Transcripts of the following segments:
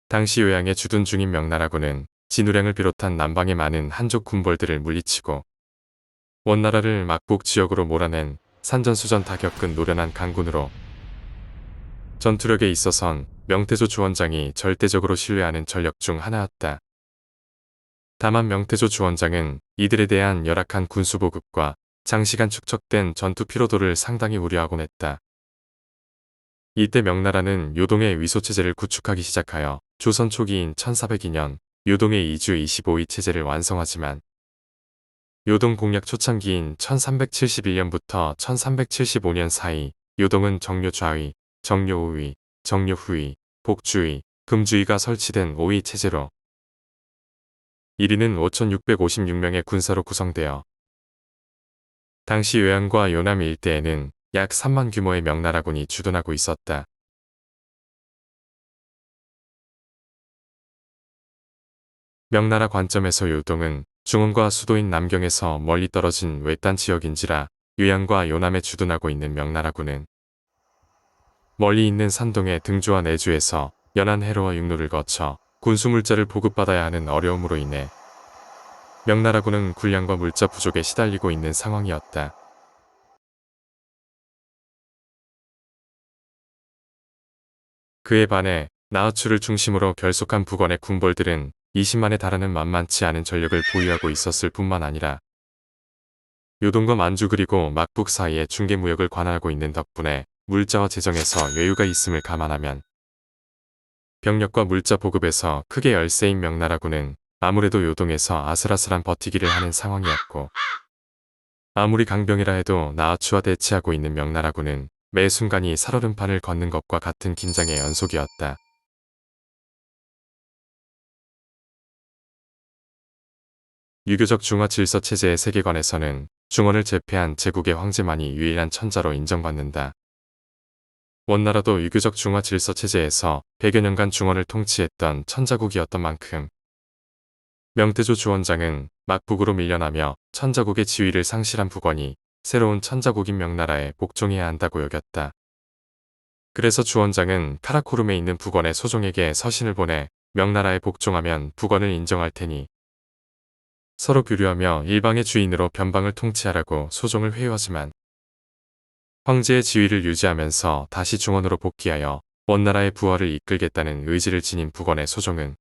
당시 요양에 주둔 중인 명나라군은 진우량을 비롯한 남방의 많은 한족 군벌들을 물리치고 원나라를 막북 지역으로 몰아낸 산전수전 다 겪은 노련한 강군으로 전투력에 있어선 명태조 주원장이 절대적으로 신뢰하는 전력 중 하나였다. 다만 명태조 주원장은 이들에 대한 열악한 군수보급과 장시간 축적된 전투 피로도를 상당히 우려하곤 했다. 이때 명나라는 요동의 위소체제를 구축하기 시작하여 조선 초기인 1402년 요동의 이주 25위 체제를 완성하지만 요동 공략 초창기인 1371년부터 1375년 사이 요동은 정료 좌위, 정료 우위, 정료 후위, 복주위, 금주위가 설치된 5위 체제로 1위는 5656명의 군사로 구성되어 당시 요양과 요남 일대에는 약 3만 규모의 명나라군이 주둔하고 있었다. 명나라 관점에서 요동은 중원과 수도인 남경에서 멀리 떨어진 외딴 지역인지라 요양과 요남에 주둔하고 있는 명나라군은 멀리 있는 산동의 등주와 내주에서 연안 해로와 육로를 거쳐 군수물자를 보급받아야 하는 어려움으로 인해 명나라군은 군량과 물자 부족에 시달리고 있는 상황이었다. 그에 반해 나우추를 중심으로 결속한 북원의 군벌들은 20만에 달하는 만만치 않은 전력을 보유하고 있었을 뿐만 아니라 요동과 만주 그리고 막북 사이에 중개무역을 관할하고 있는 덕분에 물자와 재정에서 여유가 있음을 감안하면 병력과 물자 보급에서 크게 열세인 명나라군은 아무래도 요동에서 아슬아슬한 버티기를 하는 상황이었고 아무리 강병이라 해도 나우추와 대치하고 있는 명나라군은 매 순간이 살얼음판을 걷는 것과 같은 긴장의 연속이었다. 유교적 중화 질서 체제의 세계관에서는 중원을 제패한 제국의 황제만이 유일한 천자로 인정받는다. 원나라도 유교적 중화 질서 체제에서 100여 년간 중원을 통치했던 천자국이었던 만큼 명태조 주원장은 막북으로 밀려나며 천자국의 지위를 상실한 북원이 새로운 천자국인 명나라에 복종해야 한다고 여겼다. 그래서 주원장은 카라코룸에 있는 북원의 소종에게 서신을 보내 명나라에 복종하면 북원을 인정할 테니 서로 교류하며 일방의 주인으로 변방을 통치하라고 소종을 회유하지만 황제의 지위를 유지하면서 다시 중원으로 복귀하여 원나라의 부활을 이끌겠다는 의지를 지닌 북원의 소종은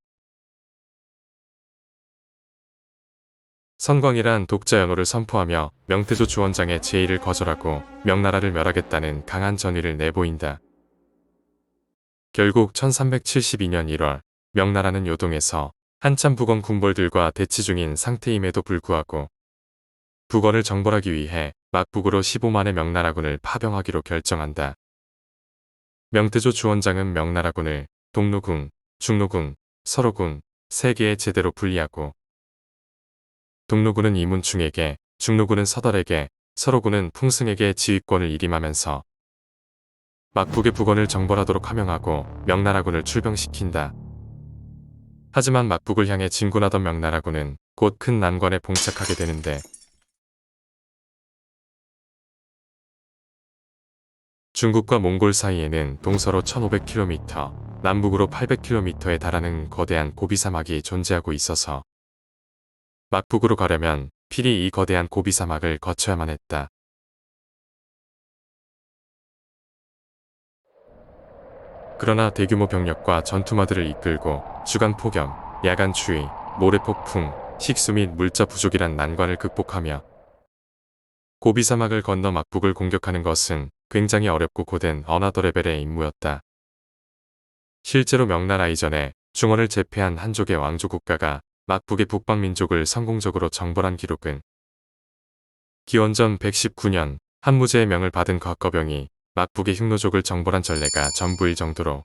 선광이란 독자 연호를 선포하며 명태조 주원장의 제의를 거절하고 명나라를 멸하겠다는 강한 전의를 내보인다. 결국 1372년 1월 명나라는 요동에서 한참 북원 군벌들과 대치 중인 상태임에도 불구하고 북원을 정벌하기 위해 막북으로 15만의 명나라군을 파병하기로 결정한다. 명태조 주원장은 명나라군을 동로군, 중로군, 서로군 3개의 제대로 분리하고 동로군은 이문충에게, 중로군은 서달에게, 서로군은 풍승에게 지휘권을 일임하면서 막북의 북원을 정벌하도록 하명하고 명나라군을 출병시킨다. 하지만 막북을 향해 진군하던 명나라군은 곧 큰 난관에 봉착하게 되는데 중국과 몽골 사이에는 동서로 1500km, 남북으로 800km에 달하는 거대한 고비사막이 존재하고 있어서 막북으로 가려면 필히 이 거대한 고비사막을 거쳐야만 했다. 그러나 대규모 병력과 전투마들을 이끌고 주간 폭염, 야간 추위, 모래폭풍, 식수 및 물자 부족이란 난관을 극복하며 고비사막을 건너 막북을 공격하는 것은 굉장히 어렵고 고된 어나더 레벨의 임무였다. 실제로 명나라 이전에 중원을 제패한 한족의 왕조 국가가 막북의 북방민족을 성공적으로 정벌한 기록은 기원전 119년 한무제의 명을 받은 곽거병이 막북의 흉노족을 정벌한 전례가 전부일 정도로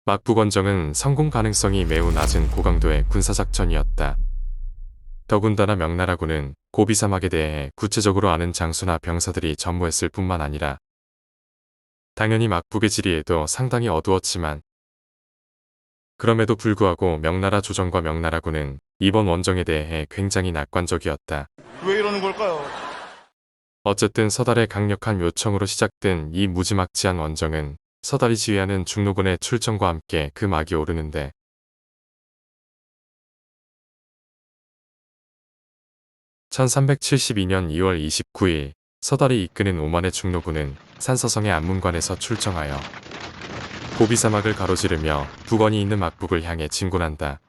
막북 원정은 성공 가능성이 매우 낮은 고강도의 군사작전이었다. 더군다나 명나라군은 고비사막에 대해 구체적으로 아는 장수나 병사들이 전무했을 뿐만 아니라 당연히 막북의 지리에도 상당히 어두웠지만 그럼에도 불구하고 명나라 조정과 명나라군은 이번 원정에 대해 굉장히 낙관적이었다. 왜 이러는 걸까요? 어쨌든 서달의 강력한 요청으로 시작된 이 무지막지한 원정은 서달이 지휘하는 중로군의 출정과 함께 그 막이 오르는데 1372년 2월 29일 서달이 이끄는 5만의 중로군은 산서성의 안문관에서 출정하여 고비사막을 가로지르며 북원이 있는 막북을 향해 진군한다.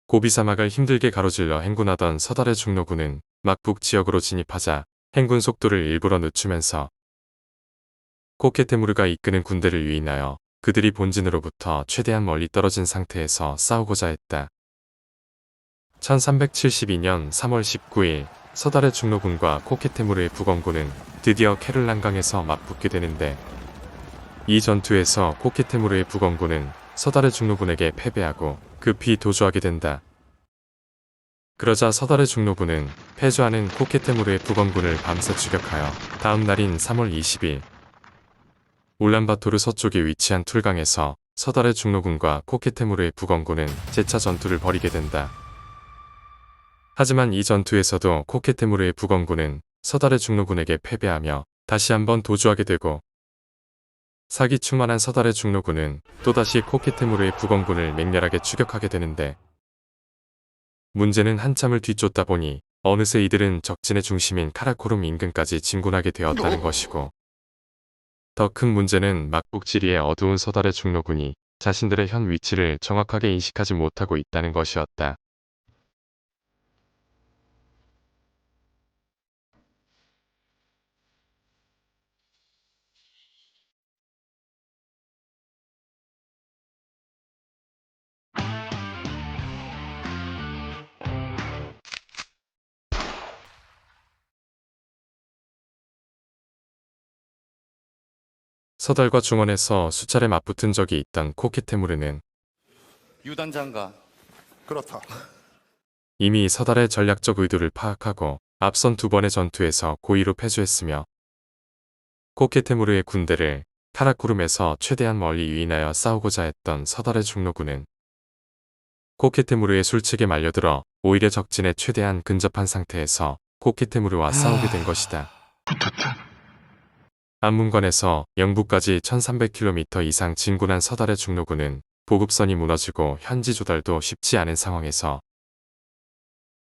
고비사막을 힘들게 가로질러 행군하던 서달의 중로군은 막북 지역으로 진입하자 행군 속도를 일부러 늦추면서 코케테무르가 이끄는 군대를 유인하여 그들이 본진으로부터 최대한 멀리 떨어진 상태에서 싸우고자 했다. 1372년 3월 19일 서달의 중로군과 코케테무르의 북원군은 드디어 케를란강에서 맞붙게 되는데 이 전투에서 코케테무르의 북원군은 서달의 중로군에게 패배하고 급히 도주하게 된다. 그러자 서달의 중로군은 패주하는 코케테무르의 북원군을 밤새 추격하여 다음 날인 3월 20일 울란바토르 서쪽에 위치한 툴강에서 서달의 중로군과 코케테무르의 북원군은 재차 전투를 벌이게 된다. 하지만 이 전투에서도 코케테무르의 북원군은 서달의 중로군에게 패배하며 다시 한번 도주하게 되고 사기충만한 서달의 중로군은 또다시 코케테무르의 북원군을 맹렬하게 추격하게 되는데 문제는 한참을 뒤쫓다 보니 어느새 이들은 적진의 중심인 카라코룸 인근까지 진군하게 되었다는 것이고 더 큰 문제는 막북 지리의 어두운 서달의 중로군이 자신들의 현 위치를 정확하게 인식하지 못하고 있다는 것이었다. 서달과 중원에서 수차례 맞붙은 적이 있던 코케테무르는 유단장가 그렇다. 이미 서달의 전략적 의도를 파악하고 앞선 두 번의 전투에서 고의로 패주했으며 코케테무르의 군대를 카라쿠름에서 최대한 멀리 유인하여 싸우고자 했던 서달의 중로군은 코케테무르의 술책에 말려들어 오히려 적진에 최대한 근접한 상태에서 코케테무르와 싸우게 된 것이다. 안문관에서 영부까지 1300km 이상 진군한 서달의 중로군은 보급선이 무너지고 현지 조달도 쉽지 않은 상황에서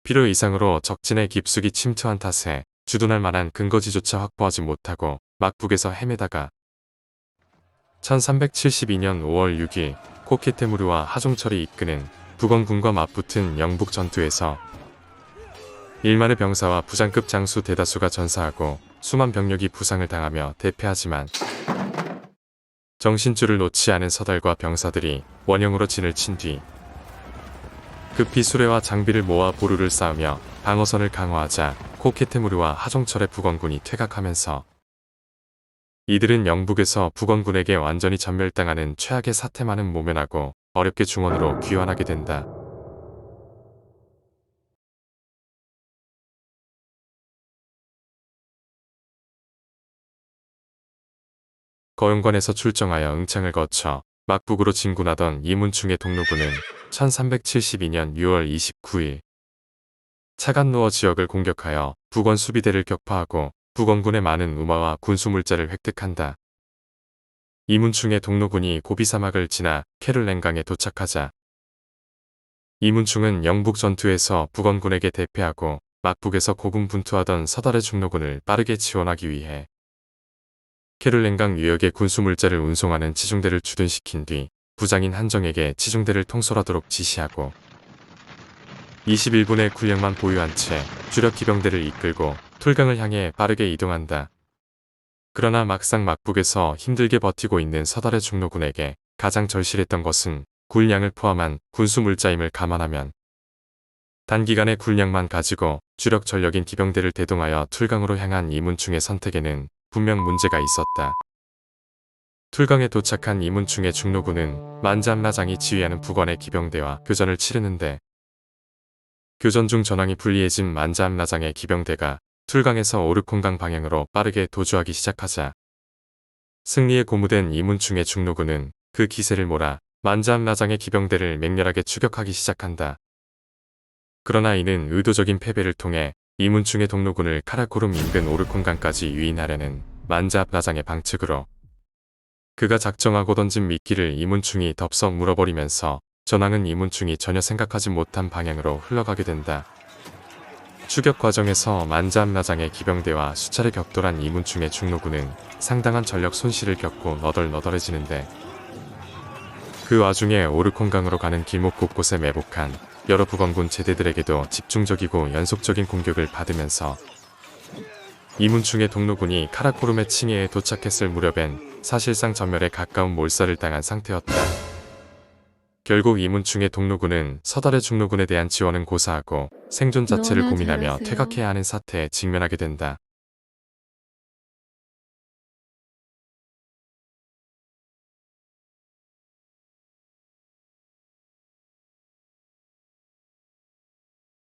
필요 이상으로 적진에 깊숙이 침투한 탓에 주둔할 만한 근거지조차 확보하지 못하고 막북에서 헤매다가 1372년 5월 6일 코케테무르와 하종철이 이끄는 북원군과 맞붙은 영북 전투에서 1만의 병사와 부장급 장수 대다수가 전사하고 수만 병력이 부상을 당하며 대패하지만 정신줄을 놓지 않은 서달과 병사들이 원형으로 진을 친 뒤 급히 수레와 장비를 모아 보루를 쌓으며 방어선을 강화하자 코케테무르와 하종철의 북원군이 퇴각하면서 이들은 영북에서 북원군에게 완전히 전멸당하는 최악의 사태만은 모면하고 어렵게 중원으로 귀환하게 된다. 거용관에서 출정하여 응창을 거쳐 막북으로 진군하던 이문충의 동로군은 1372년 6월 29일 차간루어 지역을 공격하여 북원 수비대를 격파하고 북원군의 많은 우마와 군수물자를 획득한다. 이문충의 동로군이 고비사막을 지나 케를랭강에 도착하자 이문충은 영북 전투에서 북원군에게 대패하고 막북에서 고군분투하던 서달의 중로군을 빠르게 지원하기 위해 케를랭강 유역의 군수물자를 운송하는 치중대를 주둔시킨 뒤 부장인 한정에게 치중대를 통솔하도록 지시하고 21분의 군량만 보유한 채 주력 기병대를 이끌고 툴강을 향해 빠르게 이동한다. 그러나 막상 막북에서 힘들게 버티고 있는 서달의 중로군에게 가장 절실했던 것은 군량을 포함한 군수물자임을 감안하면 단기간에 군량만 가지고 주력 전력인 기병대를 대동하여 툴강으로 향한 이문충의 선택에는 분명 문제가 있었다. 툴강에 도착한 이문충의 중로군은 만자암라장이 지휘하는 북원의 기병대와 교전을 치르는데 교전 중 전황이 불리해진 만자암라장의 기병대가 툴강에서 오르콘강 방향으로 빠르게 도주하기 시작하자 승리에 고무된 이문충의 중로군은 그 기세를 몰아 만자암라장의 기병대를 맹렬하게 추격하기 시작한다. 그러나 이는 의도적인 패배를 통해 이문충의 동로군을 카라코룸 인근 오르콘강까지 유인하려는 만자암라장의 방책으로 그가 작정하고 던진 미끼를 이문충이 덥석 물어버리면서 전황은 이문충이 전혀 생각하지 못한 방향으로 흘러가게 된다. 추격 과정에서 만자함나장의 기병대와 수차례 격돌한 이문충의 중노군은 상당한 전력 손실을 겪고 너덜너덜해지는데, 그 와중에 오르콘강으로 가는 길목 곳곳에 매복한 여러 북원군 제대들에게도 집중적이고 연속적인 공격을 받으면서 이문충의 동로군이 카라코름의 칭해에 도착했을 무렵엔 사실상 전멸에 가까운 몰살을 당한 상태였다. 결국 이문충의 동로군은 서달의 중로군에 대한 지원은 고사하고 생존 자체를 너나 고민하며 잘하세요. 퇴각해야 하는 사태에 직면하게 된다.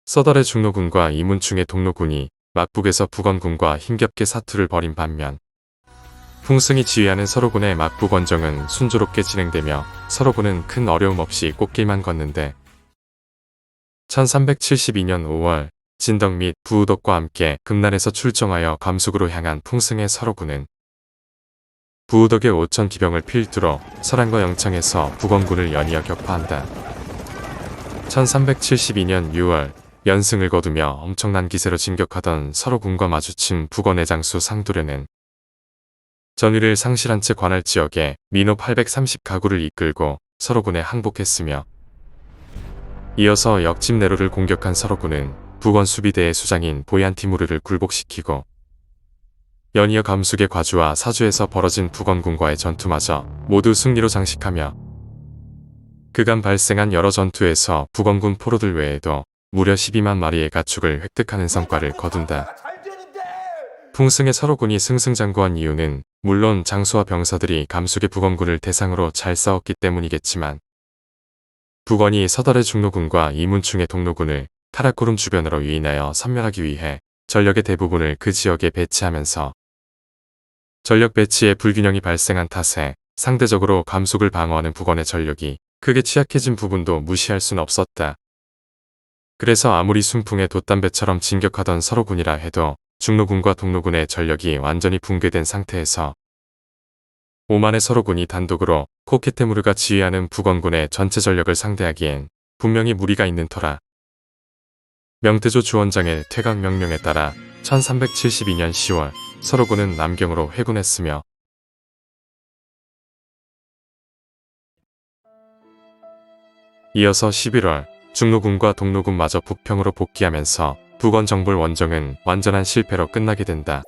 서달의 중로군과 이문충의 동로군이 막북에서 북원군과 힘겹게 사투를 벌인 반면, 풍승이 지휘하는 서로군의 막북 원정은 순조롭게 진행되며 서로군은 큰 어려움 없이 꽃길만 걷는데, 1372년 5월 진덕 및 부우덕과 함께 금난에서 출정하여 감숙으로 향한 풍승의 서로군은 부우덕의 5천 기병을 필두로 설안과 영창에서 북원군을 연이어 격파한다. 1372년 6월 연승을 거두며 엄청난 기세로 진격하던 서로군과 마주친 북원의 장수 상도련은 전위를 상실한 채 관할 지역에 민호 830가구를 이끌고 서로군에 항복했으며, 이어서 역집 내로를 공격한 서로군은 북원 수비대의 수장인 보얀티무르를 굴복시키고, 연이어 감숙의 과주와 사주에서 벌어진 북원군과의 전투마저 모두 승리로 장식하며, 그간 발생한 여러 전투에서 북원군 포로들 외에도 무려 12만 마리의 가축을 획득하는 성과를 거둔다. 풍승의 서로군이 승승장구한 이유는 물론 장수와 병사들이 감숙의 북원군을 대상으로 잘 싸웠기 때문이겠지만, 북원이 서달의 중로군과 이문충의 동로군을 카라코름 주변으로 유인하여 섬멸하기 위해 전력의 대부분을 그 지역에 배치하면서 전력 배치에 불균형이 발생한 탓에 상대적으로 감숙을 방어하는 북원의 전력이 크게 취약해진 부분도 무시할 순 없었다. 그래서 아무리 순풍의 돛담배처럼 진격하던 서로군이라 해도 중로군과 동로군의 전력이 완전히 붕괴된 상태에서 오만의 서로군이 단독으로 코케테무르가 지휘하는 북원군의 전체 전력을 상대하기엔 분명히 무리가 있는 터라, 명태조 주원장의 퇴각 명령에 따라 1372년 10월 서로군은 남경으로 회군했으며, 이어서 11월 중로군과 동로군마저 북평으로 복귀하면서 북원 정벌 원정은 완전한 실패로 끝나게 된다.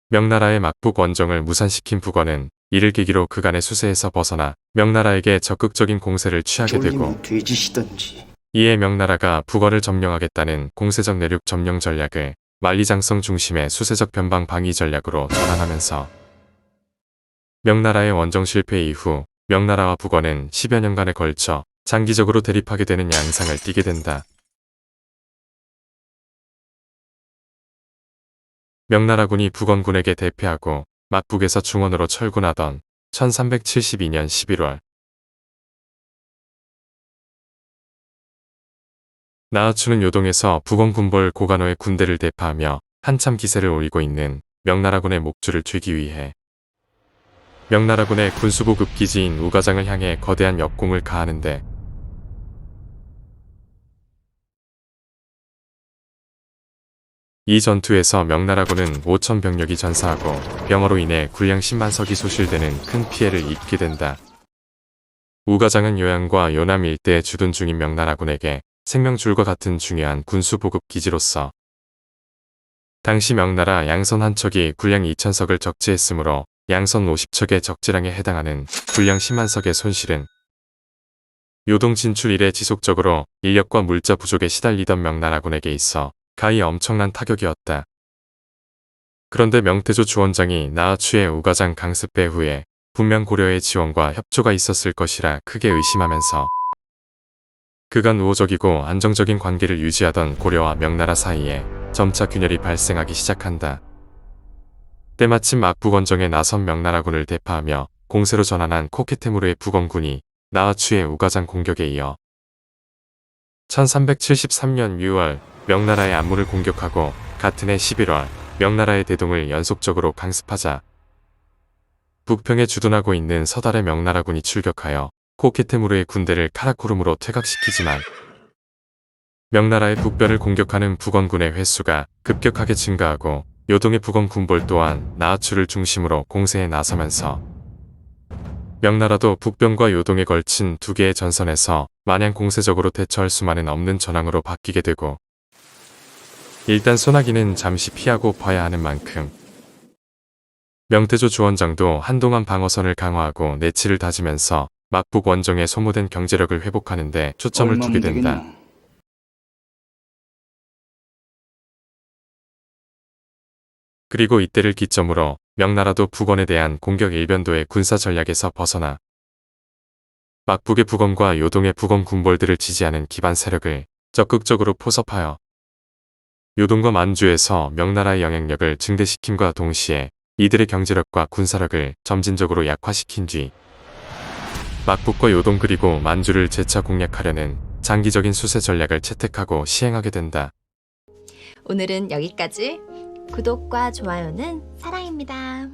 명나라의 막북 원정을 무산시킨 북원은 이를 계기로 그간의 수세에서 벗어나 명나라에게 적극적인 공세를 취하게 되고, 쫄리면 돼지시던지. 이에 명나라가 북원을 점령하겠다는 공세적 내륙 점령 전략을 만리장성 중심의 수세적 변방 방위 전략으로 전환하면서, 명나라의 원정 실패 이후 명나라와 북원은 10여 년간에 걸쳐 장기적으로 대립하게 되는 양상을 띠게 된다. 명나라군이 북원군에게 대패하고 막북에서 중원으로 철군하던 1372년 11월 나아추는 요동에서 북원 군벌 고간호의 군대를 대파하며 한참 기세를 올리고 있는 명나라군의 목줄을 쥐기 위해 명나라군의 군수보급 기지인 우가장을 향해 거대한 역공을 가하는데, 이 전투에서 명나라군은 5천 병력이 전사하고 병어로 인해 군량 10만 석이 소실되는 큰 피해를 입게 된다. 우가장은 요양과 요남 일대에 주둔 중인 명나라군에게 생명줄과 같은 중요한 군수보급 기지로서 당시 명나라 양선 한 척이 군량 2천석을 적재했으므로 양선 50척의 적재량에 해당하는 군량 10만 석의 손실은 요동 진출 이래 지속적으로 인력과 물자 부족에 시달리던 명나라군에게 있어 가히 엄청난 타격이었다. 그런데 명태조 주원장이 나아추의 우가장 강습배 후에 분명 고려의 지원과 협조가 있었을 것이라 크게 의심하면서 그간 우호적이고 안정적인 관계를 유지하던 고려와 명나라 사이에 점차 균열이 발생하기 시작한다. 때마침 막북원정에 나선 명나라군을 대파하며 공세로 전환한 코케테무르의 북원군이 나아추의 우가장 공격에 이어 1373년 6월 명나라의 안문을 공격하고 같은 해 11월 명나라의 대동을 연속적으로 강습하자 북평에 주둔하고 있는 서달의 명나라군이 출격하여 코케테무르의 군대를 카라코름으로 퇴각시키지만 명나라의 북변을 공격하는 북원군의 횟수가 급격하게 증가하고 요동의 북원 군벌 또한 나아추를 중심으로 공세에 나서면서 명나라도 북변과 요동에 걸친 두 개의 전선에서 마냥 공세적으로 대처할 수만은 없는 전황으로 바뀌게 되고 일단 소나기는 잠시 피하고 봐야 하는 만큼 명태조 주원장도 한동안 방어선을 강화하고 내치를 다지면서 막북 원정의 소모된 경제력을 회복하는 데 초점을 두게 된다. 그리고 이때를 기점으로 명나라도 북원에 대한 공격 일변도의 군사 전략에서 벗어나 막북의 북원과 요동의 북원 군벌들을 지지하는 기반 세력을 적극적으로 포섭하여 요동과 만주에서 명나라의 영향력을 증대시킴과 동시에 이들의 경제력과 군사력을 점진적으로 약화시킨 뒤 막북과 요동 그리고 만주를 재차 공략하려는 장기적인 수세 전략을 채택하고 시행하게 된다. 오늘은 여기까지. 구독과 좋아요는 사랑입니다.